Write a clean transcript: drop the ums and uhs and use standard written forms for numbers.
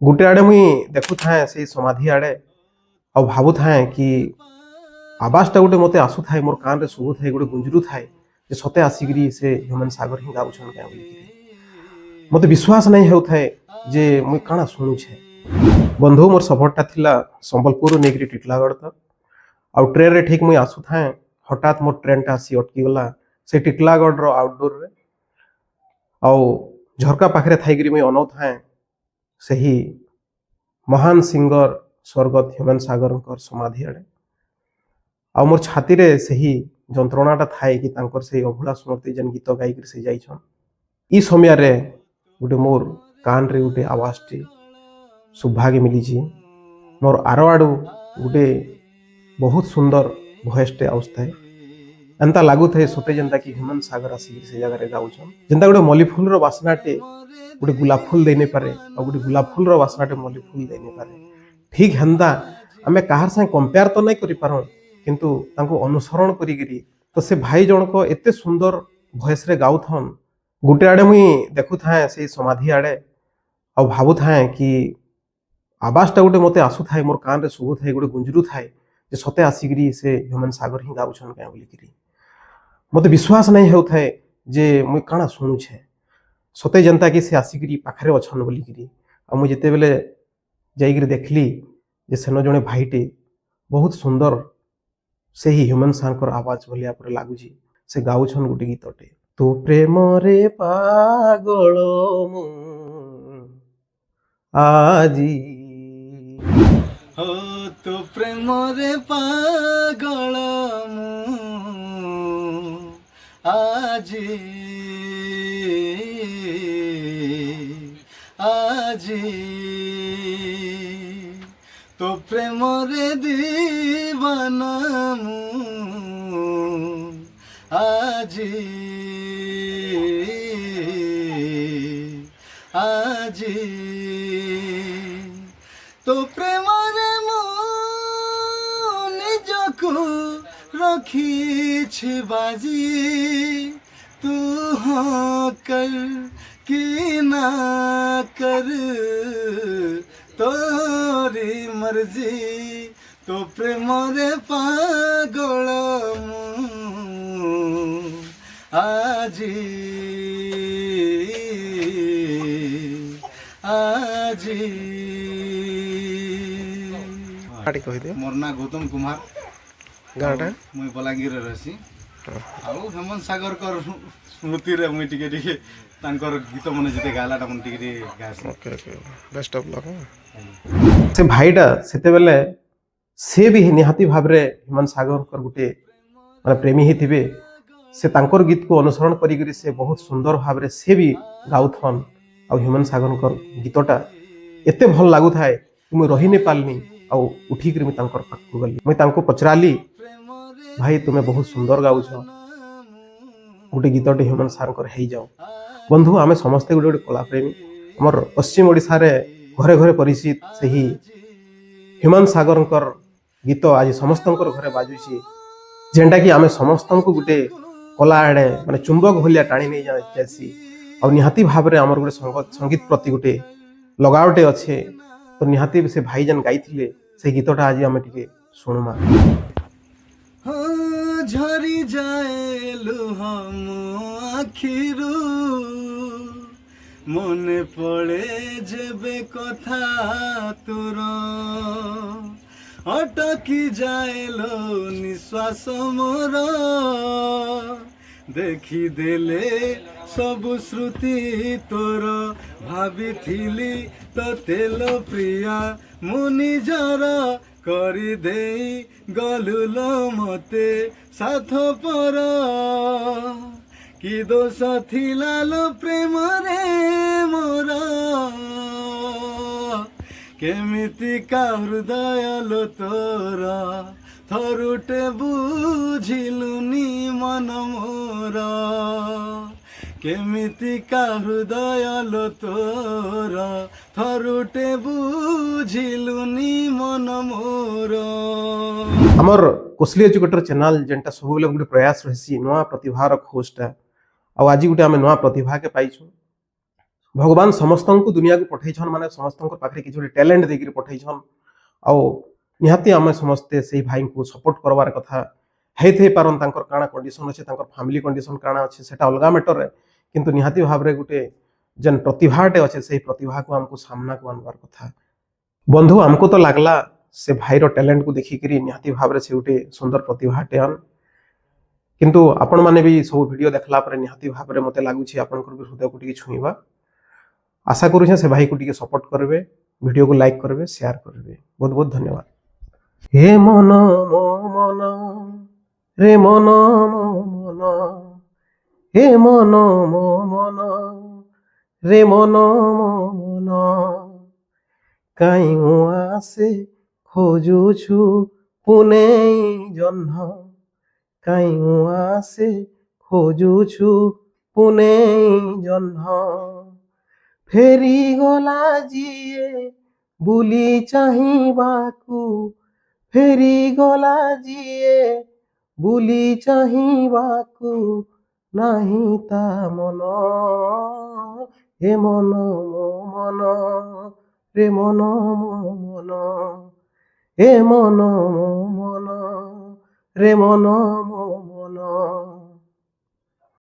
गुटे आड़े मुई देखु थाए से समाधि आड़े आ भावु थाए कि आवाजटा गोटे मते आसु थाए मोर कान रे शुभु थाए गोटे गुंजरू थाए जे सते आसिकरी से ह्यूमन सागर ही गाउछन क्या बोली मते विश्वास नहीं हेउ थाए जे मुई काना सुनु छे। बंधु मोर सफरटा थिला संबलपुर नेगरी टिटलागढ़ तक आ ट्रेन रे ठीक मुई आसु थाए हठात मोर ट्रेनटा आसी अटकी गला से टिटलागढ़ रो आउटडोर रे आ झरका पाखरे थाइकरी मुई अनौ थाए सही महान सिंगर स्वर्गत ह्यूमन सागर समाधि आड़े आ मोर छाती रे सही जंत्रणाटा थाए कि तांकर से अभुला स्मृति जन गीत गाइक से जाइछन ई समय रे गोटे मोर कान रे गोटे आवाजटी सौभाग्य मिली मोर आरो आड़ू गोटे बहुत सुंदर भॉइसटे आउसथाए एंता लागू थे सते जेंता कि ह्यूमन सागर आसिक से जगह गाउछन जेंता गोटे मल्ली फूल रो बासनाटे गोटे गुलाब फूल देने पारे और गोटे गुलाब फूल रो बासनाटे मल्ली फूल देने पारे ठीक हेंदा आमे काहार संग कंपेयर तो नहीं करि पारो किंतु तांको अनुसरण करिगिरी तो से भाई जनक एते सुंदर भॉइस रे गाउथन गुटे आड़े मुई देखु थाए से समाधि आड़े आ भावु थाए कि आवाजटा गोटे मते आसु थाए मोर कान रे शुभु थाए गोटे गुंजरू थाए जे सते आसिकरी से ह्यूमन सागर ही गाउछन क्या बोलिकरी मते विश्वास नहीं हेउ थाए जे मुई काना सुनु छे सते जनता कि से आसिकरी पाखरे अछन बोलिकरी आ मुई जेते बेले जाइकरी देखली जे सेनो जने भाईटे बहुत सुंदर से ही ह्यूमन सागर आवाज भलिया पर लागुची से गाउछन गोटे गीतटे तो प्रेम रे पागल मु आजी हो तो प्रेम रे पागल मु आजी आजी तो प्रेम रे दीवाना मु आजी आजी तो प्रेम रे मु निजको रखी बाजी तू हाँ कर कि ना कर तोरी मर्जी तो प्रेम रे पागल मु आजी आजी मोर ना गौतम कुमार गाँटा मुई बलांगीर रही आउ हेमंत सागर कर स्मृति रे मुई टिके टिके तांकर गीत मने जते गालाटा मन टिके टिके गासी okay okay best of luck से भाईटा सेते बेले से भी निहाती भाबरे ह्यूमन सागर कर गुटे माने प्रेमी ही थिबे से तांकर गीत को अनुसरण करी से बहुत सुंदर भाबरे से भी गाउथन आ ह्यूमन सागर कर गीतटा एते भल लागु थाए कि मुई रही नहीं पालनी आ उठी कर मुई तांकर पाखु गली मुई तांको पचराली भाई तुम्हें बहुत सुंदर गाउछ गोटे गीतटे ह्यूमन सागर हेई जाओ बंधु आमे समस्ते गोटे गोटे कला प्रेमी हमर पश्चिम ओडिशा रे घरे घरे परिचित सही ह्यूमन सागर गीत आज समस्त घरे बाजुची जेनटा कि आमे समस्त गोटे कला आड़े माने चुंबक भलिया टाणी नहीं जासी और निहाती भाव रे हमर गोटे संगीत प्रति गोटे लगावटे अच्छे तो निहाती से भाई जन गाइथिले से गीतटा आज आमे टिके सुनुमा झरी जाए लुहा मो आखिरू मने पड़े जेबे कथा तोर अटकी जाए लो निश्वास मोर देखी देले सब श्रुति तोर भाभी थिली तो तेल प्रिया मुनि जर करी दे गलुल मते साथ पर कि दोष थिला लो प्रेम रे मोर केमिति का हृदय लो तोर थरुटे बुझिलुनी मन मोर केमिति का हृदय लो तोर थरुटे बुझिलुनी मन मोर हमर कोसली एजुकेटर चैनल जेंटा सब बेले गोटे प्रयास रही नुआ प्रतिभार खोजटा आज गोटे आम नुआ प्रतिभा के पाइछु भगवान समस्त को दुनिया को पठेछन माने समस्त पाखे किसी टैलेंट देकर पठेछन आउ निहाती आम समस्ते से भाई को सपोर्ट करवार कथा है पारन तांकर काଣା कंडीशन अच्छे फैमिली कंडीशन काଣା अच्छे सेटा अलगा मैटर है किंतु निहाती भाव रे गुटे जेन प्रतिभाटे अच्छे से प्रतिभा को हमको सामना को आनवार कथा बंधु हमको तो लगला से भाईर टैलेंट को देखिक निहाती भाव से गोटे सुंदर प्रतिभाटे आन किंतु आपण माने भी सब वीडियो देखला पर निहाती भाव में मते लागुछि आपनकर भी हृदय को टिके छुईबा आशा करूँ से भाई को टिके सपोर्ट करबे वीडियो को लाइक करबे शेयर करबे बहुत बहुत धन्यवाद हे मन मो मन रे मन मो मन हे मन मो मन रे मन मो मन काई आसे खोजुछु पुने जह्न काई आसे खोजुछु पुने जह्न फेरी गला जिए बुली चाहिबाकू फेरी गला जिए बुली चाहिबाकू नाही ता मन हे मन मो मन रे मन मो मन हे मन मो मन रे मन